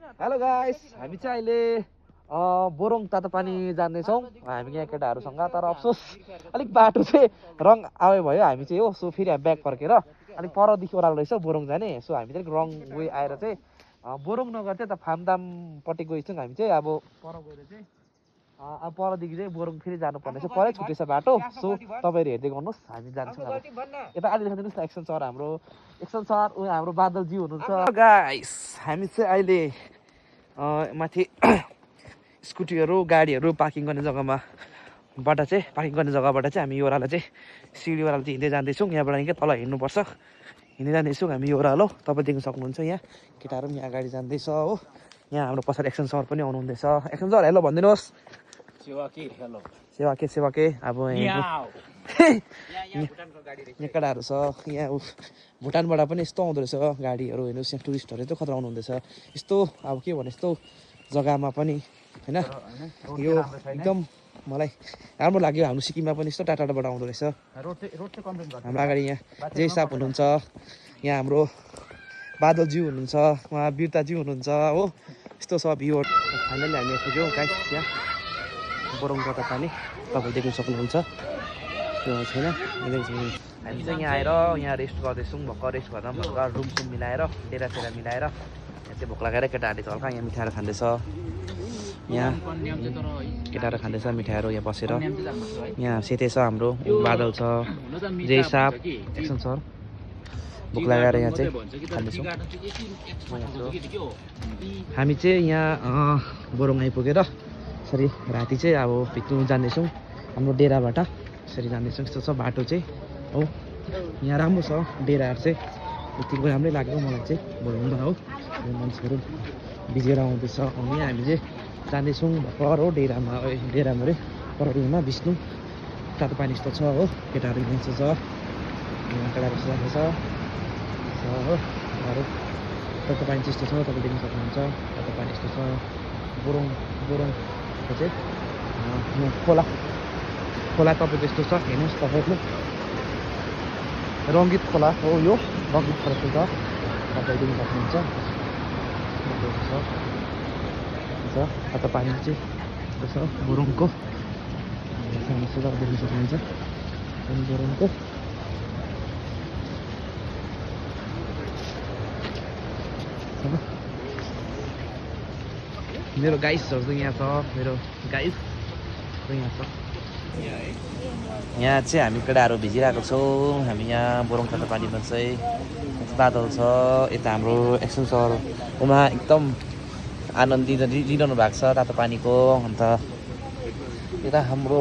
Hello guys, हामी चाहिँ अहिले बोरोङ तातोपानी जाँदैछौँ हामी यहाँ केटाहरूसँग। तर अफसोस अलिक बाटो चाहिँ रङ आयो भयो। हामी चाहिँ हो सो फेरि हामी ब्याक फर्केर अलिक परदेखि ओह्रालो रहेछ बोरोङ जाने। सो हामी चाहिँ रङ वे आएर चाहिँ बोरोङ नगएर चाहिँ त फामदामपट्टि गइछौँ हामी चाहिँ। अब पर गएर चाहिँ अब परदेखि चाहिँ बोरोङ फेरि जानुपर्ने छ, परै छुटेछ बाटो। सो तपाईँहरू हेर्दै गर्नुहोस्, हामी जान्छौँ। अब यता अलि देखाइदिनुहोस् न एक्सन सर, हाम्रो एक्सन सर ऊ हाम्रो बादलजी हुनुहुन्छ। गाइस हामी चाहिँ अहिले माथि स्कुटीहरू गाडीहरू पार्किङ गर्ने जग्गाबाट चाहिँ हामी यो ओह्रालो चाहिँ सिडी ओह्रालो चाहिँ हिँड्दै जाँदैछौँ। यहाँबाट निकै तल हिँड्नुपर्छ, हिँड्दै जाँदैछौँ हामी यो ओह्रालो। तपाईँ देख्न सक्नुहुन्छ यहाँ केटाहरू पनि यहाँ अगाडि जाँदैछ हो। यहाँ हाम्रो पछाडि एक्सन सर पनि आउनुहुँदैछ। एक्सन सर हेलो भनिदिनुहोस्। सेवा के अब यहाँ केटाहरू छ यहाँ। भुटानबाट पनि यस्तो आउँदो रहेछ गाडीहरू, हेर्नुहोस् यहाँ टुरिस्टहरू यस्तो खतरा आउनुहुँदैछ। यस्तो अब के भने यस्तो जग्गामा पनि होइन, यो एकदम मलाई राम्रो लाग्यो। हाम्रो सिक्किममा पनि यस्तो टाढाबाट आउँदो रहेछ। हाम्रो अगाडि यहाँ जय साहब हुनुहुन्छ, यहाँ हाम्रो बादलज्यू हुनुहुन्छ, उहाँ वीरताज्यू हुनुहुन्छ हो। यस्तो छ भ्यू। फाइनली हामी आइपुग्यौँ गाइस यहाँ बोरोङ तातोपानी। तपाईँ देख्न सक्नुहुन्छ त्यो छैन। हामी चाहिँ यहाँ आएर यहाँ रेस्ट गर्दैछौँ। भर्खर रेस्ट गर्दा भर्खर रुमसुम मिलाएर डेरासेरा मिलाएर यहाँ चाहिँ भोक लागेर केटाहरूले चाहिँ हल्का यहाँ मिठाईहरू खाँदैछ। यहाँ केटाहरू खाँदैछ मिठाईहरू यहाँ बसेर। यहाँ सेते छ हाम्रो बादल छ, जय साहब, एक्सन सर। भोक लागेर यहाँ चाहिँ खाँदैछौँ। हामी चाहिँ यहाँ बोरोङ आइपुगेर यसरी राति चाहिँ अब भित्नु जाँदैछौँ हाम्रो डेराबाट। यसरी जाँदैछौँ, यस्तो छ बाटो चाहिँ हो। यहाँ राम्रो छ डेराहरू चाहिँ, यतिको राम्रै लाग्यो मलाई चाहिँ बोरोङमा हो। मान्छेहरू भिजेर आउँदैछ। अनि हामी चाहिँ जाँदैछौँ भर्खर हो डेरामा अरे पररुमा विष्णु तातोपानी यस्तो छ हो। केटाहरू यहाँ छ, यहाँ केटाहरू राखेको छ हो। अरू तातोपानी चाहिँ यस्तो छ, तपाईँ देख्न सक्नुहुन्छ। तातोपानी यस्तो छ बोरोङको चाहिँ यहाँ खोला तपाईँको यस्तो छ, हेर्नुहोस् तपाईँले रङ्गित खोला हो। यो रङ्गित खोला छ, तपाईँ देख्न सक्नुहुन्छ। तातोपानी चाहिँ यस्तो छ बोरोङको, देख्न सक्नुहुन्छ बोरोङको। मेरो गाइसहरू चाहिँ यहाँ छ, मेरो गाइस यहाँ छ। यहाँ चाहिँ हामी केटाहरू भिजिरहेको छौँ। हामी यहाँ बोरोङ तातोपानीमा चाहिँ बादल छ, यता हाम्रो एक्सन सर उमा एकदम आनन्द लिइरहनु भएको छ तातोपानीको। अन्त यता हाम्रो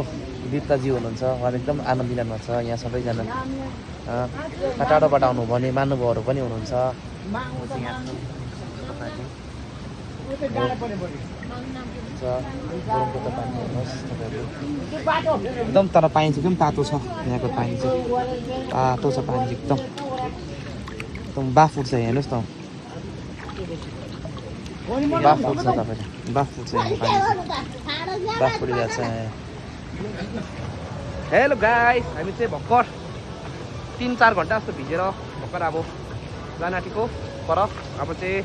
वीरताजी हुनुहुन्छ, उहाँ एकदम आनन्द लिइरहनु भएको छ। यहाँ सबैजना टाढोबाट आउनु भने महानुभावहरू पनि हुनुहुन्छ। एकदम तर पानी चाहिँ एकदम तातो छ। यहाँको पानी चाहिँ तातो छ, पानी चाहिँ एकदम बाफ उठ्छ। हेर्नुहोस् न, बाफ उठ्छ, तपाईँले बाफ उठ्छ यहाँ पानी चाहिँ, बाफ उठिरहेको छ। हेलो गाइस, हामी चाहिँ भर्खर 3-4 घन्टा जस्तो भिजेर भर्खर अब जान आँटेको पर। अब चाहिँ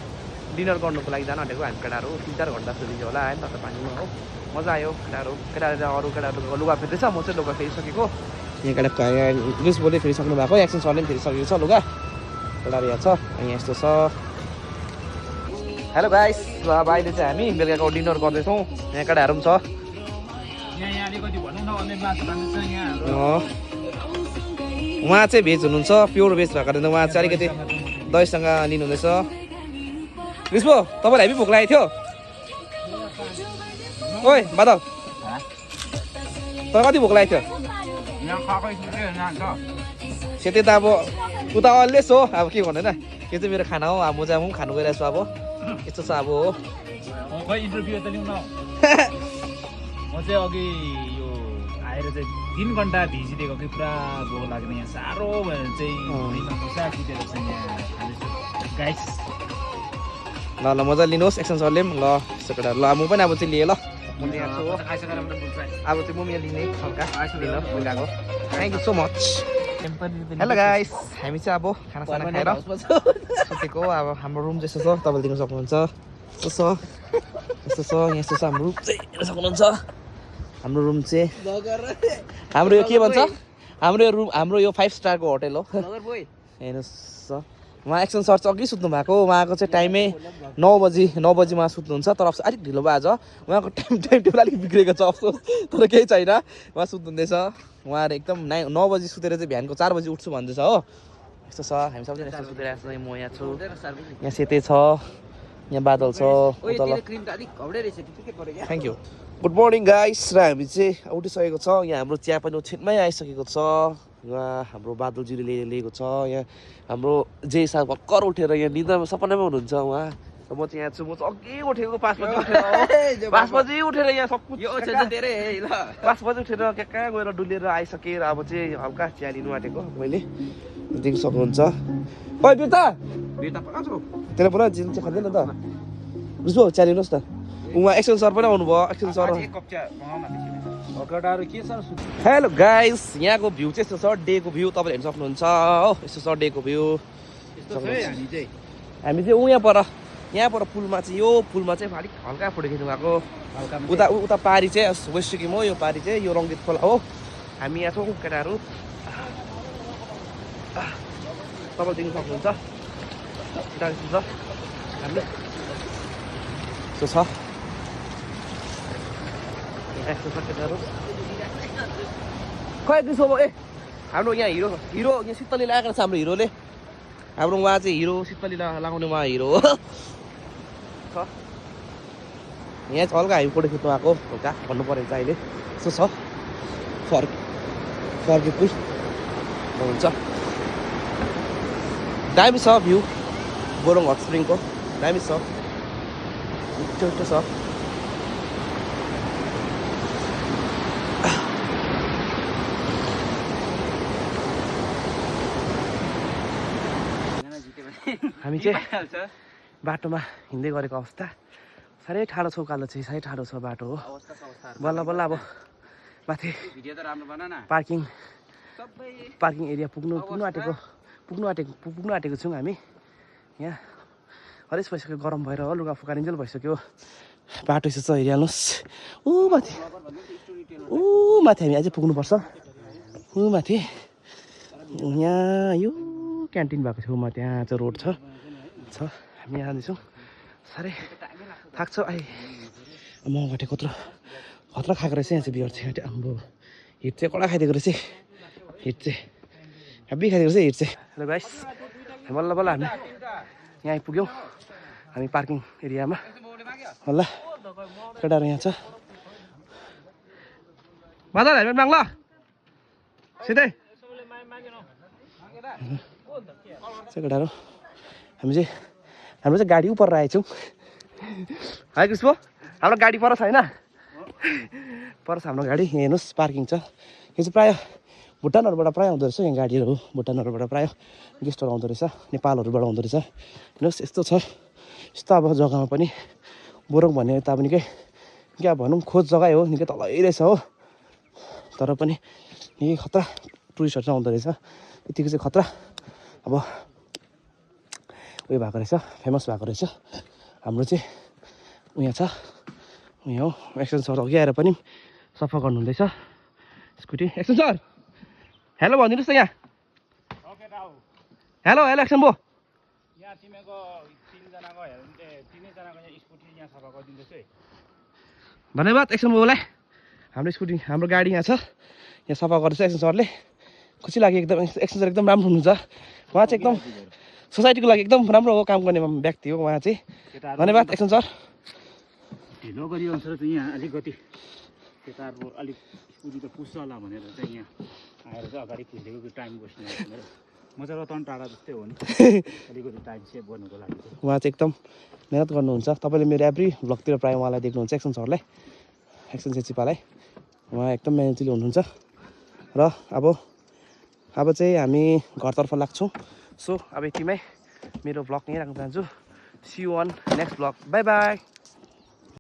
डिनर गर्नुको लागि जान आँटेको हामी केटाहरू। 3-4 घन्टा जस्तो भिज्यो होला है तातोपानीमा हो। मजा आयो। केटाहरू अरू केटाहरू लुगा फेर्दैछ, म चाहिँ लुगा फेरिसकेको। यहाँ केटा लुज बोल्दै फेरिसक्नु भएको, एक्सन सरले पनि फेरिसकेको छ लुगा। केटाहरू यहाँ छ, यहाँ यस्तो छ। हेलो गाइस, अब अहिले चाहिँ हामी बेलुकाको डिनर गर्दैछौँ। यहाँ केटाहरू पनि छ। उहाँ चाहिँ भेज हुनुहुन्छ, प्योर भेज भएको कारण उहाँ चाहिँ अलिकति दहीसँग लिनुहुँदैछ। ग्रीष्म, तपाईँलाई हेभी भोक लागेको थियो? ओइ बादल, तपाईँ कति भोक लागेको थियो? सेतै त अब उता अललेस हो, अब के भन्दैन। यो चाहिँ मेरो खाना हो, अब म चाहिँ खानु गइरहेको छु। अब यस्तो छ अब हो। इन्टरभ्यू त लिउँ न। म चाहिँ अघि यो आएर चाहिँ 3 घन्टा भिजिदिएको कि पुरा भोक लाग्ने। यहाँ साह्रो भयो चाहिँ खुसा खिचेर चाहिँ यहाँ खाँदैछु गाइस। ल मजा लिनुहोस् एक्सन सरले पनि। ल यस्तो केटा ल म पनि अब चाहिँ लिएँ। ल म चाहिँ यहाँ छु हो। अब चाहिँ म यहाँ लिने हल्का लिन गएको। Thank you so much. Hello guys, हामी चाहिँ अब खाना खाएर सुतेको। अब हाम्रो रुम जस्तो छ, तपाईँले देख्न सक्नुहुन्छ। यस्तो छ यहाँ यस्तो छ हाम्रो रुम चाहिँ हेर्न सक्नुहुन्छ हाम्रो रुम चाहिँ हाम्रो यो के भन्छ हाम्रो यो 5 स्टारको होटल हो हेर्नुहोस् उहाँ एक्सन सर चाहिँ अघि सुत्नु भएको उहाँको चाहिँ टाइमै 9 बजी उहाँ सुत्नुहुन्छ तर अलिक ढिलो भयो आज उहाँको टाइम टेबल अलिक बिग्रेको छ अफसोस तर केही छैन उहाँ सुत्नुहुँदैछ उहाँहरू एकदम 9 बजी सुतेर चाहिँ बिहानको 4 बजी उठ्छु भन्दैछ हो यस्तो छ हामी सबैजना यस्तो सुतिरहेको छ म यहाँ छु यहाँ सेतै छ यहाँ बादल छ thank you good morning guys र हामी चाहिँ उठिसकेको छ यहाँ हाम्रो चिया पनि ओछ्यानमै आइसकेको छ यहाँ हाम्रो बादलजीले लिएको छ यहाँ हाम्रो जे साहब भर्खर उठेर यहाँ निन्द्रामा सपनामै हुनुहुन्छ उहाँ र म चाहिँ यहाँ छु म चाहिँ अघि उठेको 5 बजी उठेर 5 बजी उठेर यहाँ सब कुछ 5 बजी उठेर कहाँ गएर डुलेर आइसकेर अब चाहिँ हल्का चिया लिनु आँटेको मैले देख्न सक्नुहुन्छ ओइ बिर्ता त्यसले पुरा जिन चाहिँ खाँदैन त बुझ्नु चिया लिनुहोस् न उहाँ एक्सन सर पनि आउनुभयो एक्सन सर हेलो गाइस यहाँको भ्यू चाहिँ यस्तो छ डेको भ्यू तपाईँले हेर्न सक्नुहुन्छ हो यस्तो छ डेको भ्यू हामी चाहिँ यहाँ पर पुलमा चाहिँ यो पुलमा चाहिँ अलिक हल्का फोटो खिच्नु भएको उता पारी चाहिँ वेस्ट सिक्किम हो यो पारी चाहिँ यो रङ्गीत खोला हो हामी यहाँ छौँ केटाहरू तपाईँले देख्न सक्नुहुन्छ यस्तो छ खै त्यसो ए हाम्रो यहाँ हिरो यहाँ शीतली लगाएको छ हाम्रो हिरोले हाम्रो उहाँ चाहिँ हिरो शीतली लगाउने उहाँ हिरो हो यहाँ चाहिँ हल्का हामी फोटो खिच्नु आएको हल्का भन्नु पऱ्यो चाहिँ अहिले यस्तो छ फर्के पुल हुन्छ दामी छ भ्यू बोरङ हट स्प्रिङको दामी छ मिठो छ हामी चाहिँ बाटोमा हिँड्दै गरेको अवस्था साह्रै ठाडो छ उकालो चाहिँ साह्रै ठाडो छ बाटो हो बल्ल बल्ल अब माथि पार्किङ एरिया पुग्नु आँटेको छौँ हामी यहाँ हरेस भइसक्यो गरम भएर हो लुगा फुकारिन्जेल भइसक्यो बाटो यसो छ हेरिहाल्नुहोस् ऊ माथि हामी अझै पुग्नुपर्छ ऊ माथि यहाँ यो क्यान्टिन भएको छेउमा त्यहाँ चाहिँ रोड छ हामी यहाँ जाँदैछौँ साह्रै थाक्छ म घटे खतरा खाएको रहेछ यहाँ चाहिँ बियर चाहिँ हाम्रो हिट चाहिँ कडा खाइदिएको रहेछ हिट चाहिँ हेब्बी खाइदिएको रहेछ हिट चाहिँ हेलो गाइस बल्ल हामी यहाँ आइपुग्यौँ हामी पार्किङ एरियामा ल केटाहरू यहाँ छ बादल हेलमेट माग ल सिधै केटाहरू हाम्रो चाहिँ गाडी उपर आएछौँ है कृष्ण हाम्रो गाडी पर छैन पर छ हाम्रो गाडी यहाँ हेर्नुहोस् पार्किङ छ यो चाहिँ प्रायः भुटानहरूबाट प्रायः आउँदो रहेछ यहाँ गाडीहरू भुटानहरूबाट प्रायः गेस्टहरू आउँदो रहेछ नेपालहरूबाट आउँदो रहेछ हेर्नुहोस् यस्तो छ यस्तो अब जग्गामा पनि बोरङ भन्ने तापनि क्या भनौँ खोज जग्गै हो निकै तलै रहेछ हो तर पनि निकै खतरा टुरिस्टहरू चाहिँ आउँदो रहेछ यतिको चाहिँ खतरा अब उयो भएको रहेछ फेमस भएको रहेछ हाम्रो चाहिँ उयो छ उयो हो एक्सन सर अघि आएर पनि सफा गर्नुहुँदैछ स्कुटी एक्सन सर हेलो भनिदिनुहोस् त यहाँ हेलो एक्सन बो यहाँ तिमीको 3जनाको तिनैजनाको स्कुटी यहाँ सफा गरिदिँदैछु है धन्यवाद एक्सन बोलाई हाम्रो स्कुटी हाम्रो गाडी यहाँ छ यहाँ सफा गर्दैछ एक्सन सरले खुसी लाग्यो एकदम एक्सन सर एकदम राम्रो हुनुहुन्छ उहाँ चाहिँ एकदम सोसाइटीको लागि एकदम राम्रो हो काम गर्ने व्यक्ति हो उहाँ चाहिँ धन्यवाद एक्सन सर ढिलो गरी अनुसार चाहिँ यहाँ अलिकति केटाहरू अलिक स्कुटी त पुस्छ होला भनेर चाहिँ यहाँ आएर चाहिँ अगाडि कुदेको टाइम बस्ने भनेर म चाहिँ रतन टाढा जस्तै हो नि अलिकति टाइम सेभ गर्नुको लागि उहाँ चाहिँ एकदम मेहनत गर्नुहुन्छ तपाईँले मेरो एभ्री भ्लगतिर प्रायः उहाँलाई देख्नुहुन्छ एक्सन सरलाई एक्सन चेचिपालाई उहाँ एकदम मेहनती हुनुहुन्छ र अब चाहिँ हामी घरतर्फ लाग्छौँ सो अब यतिमै मेरो भ्लग यहीँ राख्न चाहन्छु see you on next vlog bye by